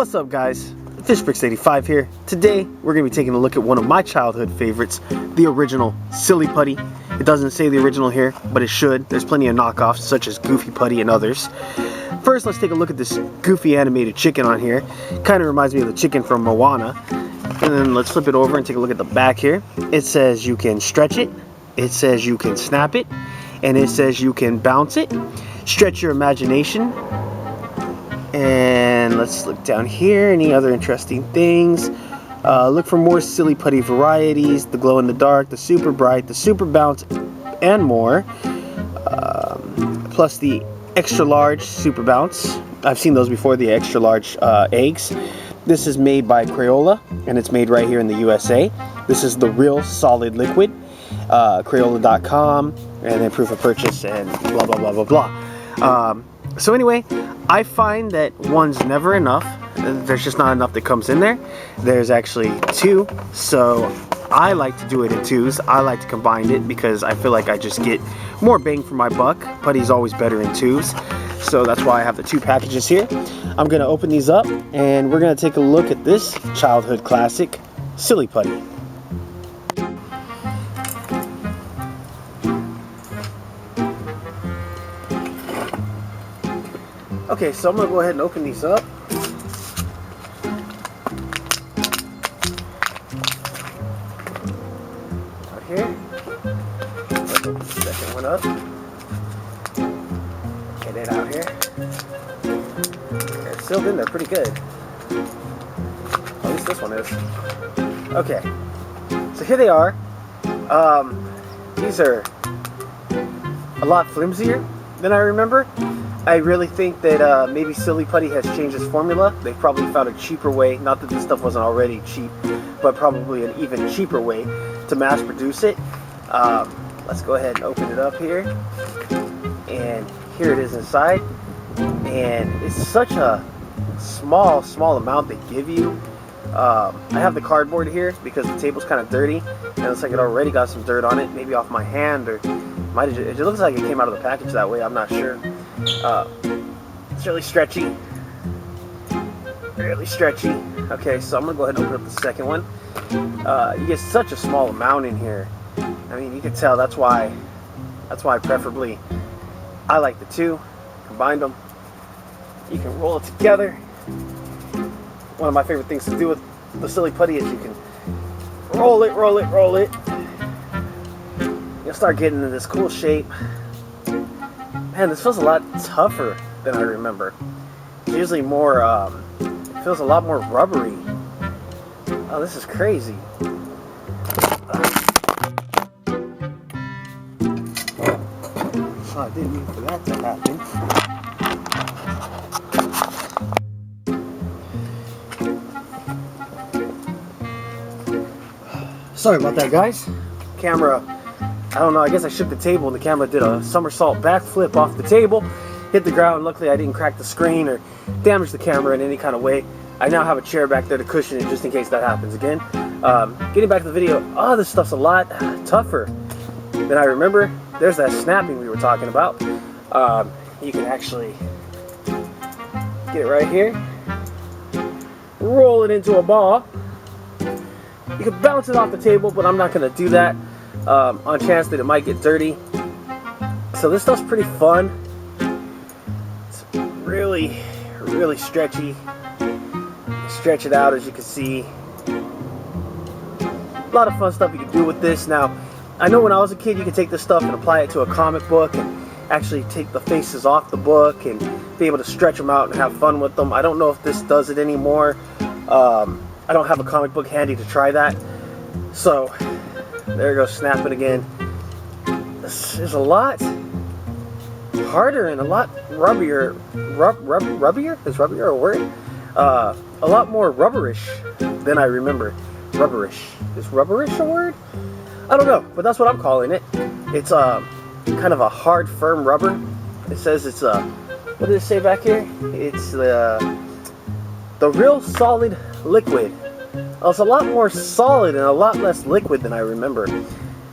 What's up, guys? FishBricks85 here. Today we're going to be taking a look at one of my childhood favorites, the original Silly Putty. It doesn't say the original here, but it should. There's plenty of knockoffs such as Goofy Putty and others. First, let's take a look at this goofy animated chicken on here. Kind of reminds me of the chicken from Moana. And then let's flip it over and take a look at the back here. It says you can stretch it, it says you can snap it, and it says you can bounce it. Stretch your imagination. And let's look down here. Any other interesting things? Look for more Silly Putty varieties. The glow in the dark, the super bright, the super bounce, and more. Plus the extra large super bounce. I've seen those before, the extra large eggs. This is made by Crayola, and it's made right here in the USA. This is the real solid liquid. Crayola.com, and then proof of purchase, and blah blah blah blah blah. So anyway, I find that one's never enough. There's just not enough that comes in there. There's actually two, so I like to do it in twos. I like to combine it because I feel like I just get more bang for my buck. Putty's always better in twos, so that's why I have the two packages here. I'm gonna open these up and we're gonna take a look at this childhood classic, Silly Putty. Okay, so I'm going to go ahead and open these up. Right here. Let's open the second one up. Get it out here. They're sealed in there pretty good. At least this one is. Okay, so here they are. These are a lot flimsier than I remember. I really think that maybe Silly Putty has changed its formula. They've probably found a cheaper way, not that this stuff wasn't already cheap, but probably an even cheaper way to mass produce it. Let's go ahead and open it up here. And here it is inside. And it's such a small amount they give you. I have the cardboard here because the table's kind of dirty. And it looks like it already got some dirt on it, maybe off my hand, or it looks like it came out of the package that way, I'm not sure. It's really stretchy. Really stretchy. Okay, so I'm gonna go ahead and open up the second one. You get such a small amount in here. I mean, you can tell that's why preferably I like the two. Combine them. You can roll it together. One of my favorite things to do with the Silly Putty is you can roll it. You'll start getting into this cool shape. Man, this feels a lot tougher than I remember. It's usually more, it feels a lot more rubbery. Oh, this is crazy. Oh, I didn't mean for that to happen. Sorry about that, guys. Camera, I don't know, I guess I shook the table and the camera did a somersault backflip off the table, hit the ground. Luckily I didn't crack the screen or damage the camera in any kind of way. I now have a chair back there to cushion it just in case that happens again. Getting back to the video, oh, this stuff's a lot tougher than I remember. There's that snapping we were talking about. You can actually get it right here, roll it into a ball. You can bounce it off the table, but I'm not going to do that on chance that it might get dirty. So this stuff's pretty fun. It's really stretchy. Stretch it out, as you can see. A lot of fun stuff you can do with this. Now, I know when I was a kid, you could take this stuff and apply it to a comic book and actually take the faces off the book and be able to stretch them out and have fun with them. I don't know if this does it anymore. I don't have a comic book handy to try that. So, there goes snapping again. This is a lot harder and a lot rubbier. Rubbier? Is rubbier a word? A lot more rubberish than I remember. Rubberish. Is rubberish a word? I don't know, but that's what I'm calling it. It's kind of a hard, firm rubber. It says it's what did it say back here? It's the real solid liquid. Well, it's a lot more solid and a lot less liquid than I remember.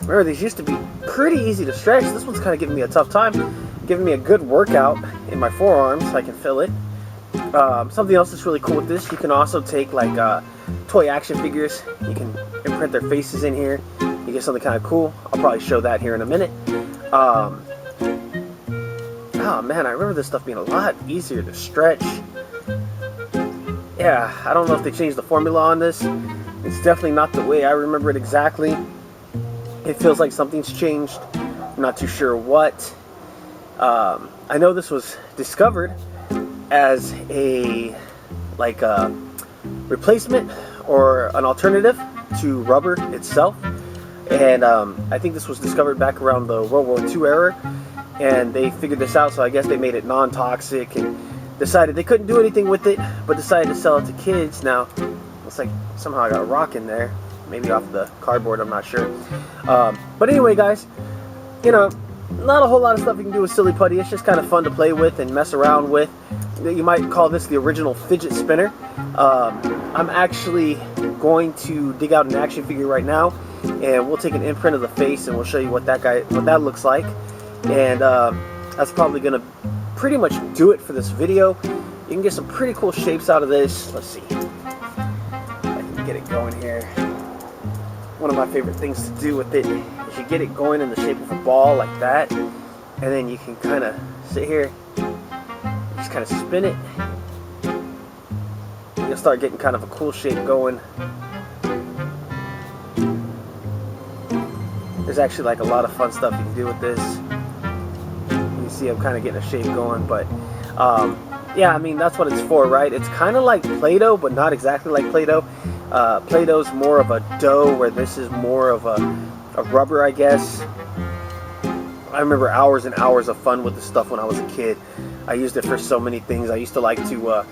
Remember, these used to be pretty easy to stretch. This one's kind of giving me a tough time, giving me a good workout in my forearms so I can feel it. Something else that's really cool with this, you can also take like toy action figures. You can imprint their faces in here. You get something kind of cool. I'll probably show that here in a minute. Oh man, I remember this stuff being a lot easier to stretch. Yeah, I don't know if they changed the formula on this. It's definitely not the way I remember it exactly. It feels like something's changed. I'm not too sure what. I know this was discovered as a replacement or an alternative to rubber itself, and I think this was discovered back around the World War II era, and they figured this out, so I guess they made it non-toxic and decided they couldn't do anything with it, but decided to sell it to kids. Now looks like somehow I got a rock in there, maybe off the cardboard, I'm not sure. But anyway guys, you know, not a whole lot of stuff you can do with Silly Putty. It's just kind of fun to play with and mess around with. You might call this the original fidget spinner. I'm actually going to dig out an action figure right now, and we'll take an imprint of the face and we'll show you what that looks like. And that's probably gonna pretty much do it for this video. You can get some pretty cool shapes out of this. Let's see if I can get it going here. One of my favorite things to do with it is you get it going in the shape of a ball like that, and then you can kind of sit here, just kind of spin it. You'll start getting kind of a cool shape going. There's actually like a lot of fun stuff you can do with this. You see I'm kind of getting a shape going, but yeah, I mean, that's what it's for, right? It's kind of like Play-Doh, but not exactly like Play-Doh. Play-Doh's more of a dough, where this is more of a rubber, I guess. I remember hours and hours of fun with this stuff when I was a kid. I used it for so many things. I used to like to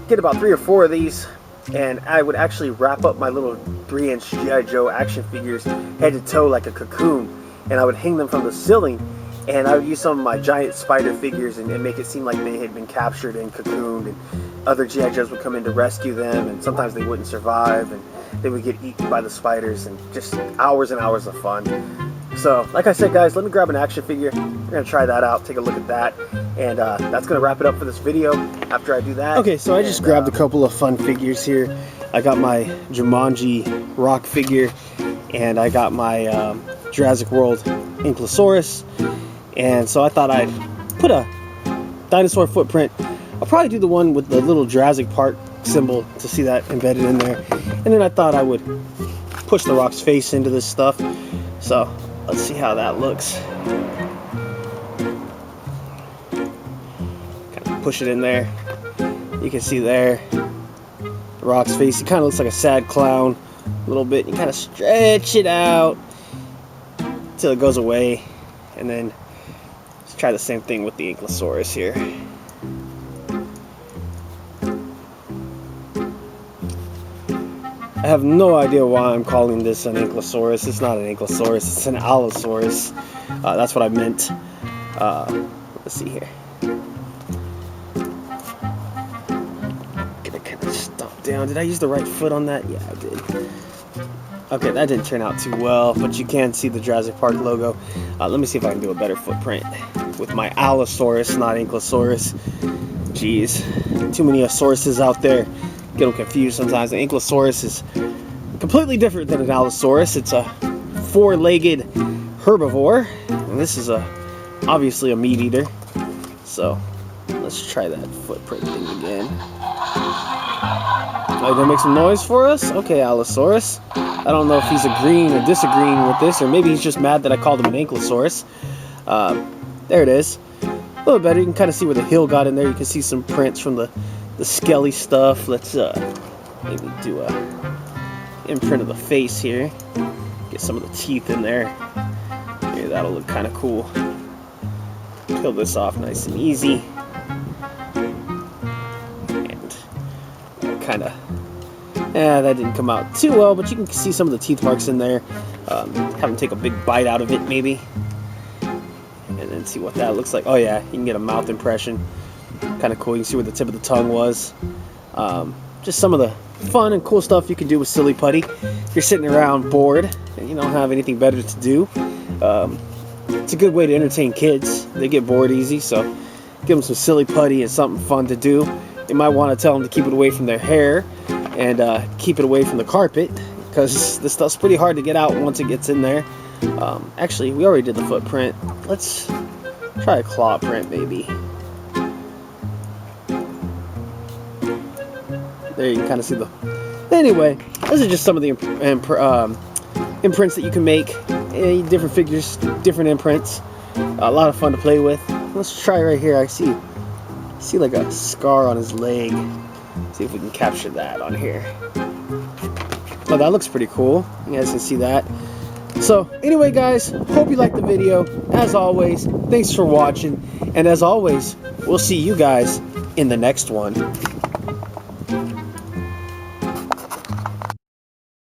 get about 3 or 4 of these, and I would actually wrap up my little 3-inch G.I. Joe action figures head to toe like a cocoon, and I would hang them from the ceiling, and I would use some of my giant spider figures and make it seem like they had been captured and cocooned, and other G.I. Joes would come in to rescue them, and sometimes they wouldn't survive, and they would get eaten by the spiders, and just hours and hours of fun. So, like I said, guys, let me grab an action figure. We're going to try that out, take a look at that, and that's going to wrap it up for this video after I do that. Okay, so I just grabbed a couple of fun figures here. I got my Jumanji rock figure, and I got my Jurassic World Ankylosaurus, and so I thought I'd put a dinosaur footprint. I'll probably do the one with the little Jurassic Park symbol to see that embedded in there, and then I thought I would push the rock's face into this stuff. So let's see how that looks. Kind of push it in there. You can see there the rock's face. It kind of looks like a sad clown a little bit. You kind of stretch it out until it goes away, and then let's try the same thing with the Ankylosaurus here. I have no idea why I'm calling this an Ankylosaurus. It's not an Ankylosaurus, it's an Allosaurus. That's what I meant. Let's see here. Get it kind of stomped down. Did I use the right foot on that? Yeah, I did. Okay, that didn't turn out too well, but you can see the Jurassic Park logo. Let me see if I can do a better footprint with my Allosaurus, not Ankylosaurus. Jeez, too many Sauruses out there. Get them confused sometimes. The Ankylosaurus is completely different than an Allosaurus. It's a 4-legged herbivore, and this is obviously a meat eater. So let's try that footprint thing again. Are you gonna make some noise for us? Okay, Allosaurus. I don't know if he's agreeing or disagreeing with this, or maybe he's just mad that I called him an Ankylosaurus. There it is. A little better. You can kind of see where the hill got in there. You can see some prints from the skelly stuff. Let's maybe do a imprint of the face here. Get some of the teeth in there. Maybe that'll look kind of cool. Peel this off nice and easy. And kind of, that didn't come out too well, but you can see some of the teeth marks in there. Have them take a big bite out of it maybe, and then see what that looks like. Oh yeah, you can get a mouth impression. Kind of cool. You can see where the tip of the tongue was. Just some of the fun and cool stuff you can do with Silly Putty. If you're sitting around bored and you don't have anything better to do, it's a good way to entertain kids. They get bored easy, so give them some Silly Putty and something fun to do. You might want to tell them to keep it away from their hair and keep it away from the carpet, because this stuff's pretty hard to get out once it gets in there. Actually, we already did the footprint. Let's try a claw print maybe. There you can kind of see the... Anyway, those are just some of the imprints that you can make. Different figures, different imprints. A lot of fun to play with. Let's try right here. I see like a scar on his leg. See if we can capture that on here. Oh, that looks pretty cool. You guys can see that. So anyway, guys, hope you liked the video. As always, thanks for watching. And as always, we'll see you guys in the next one.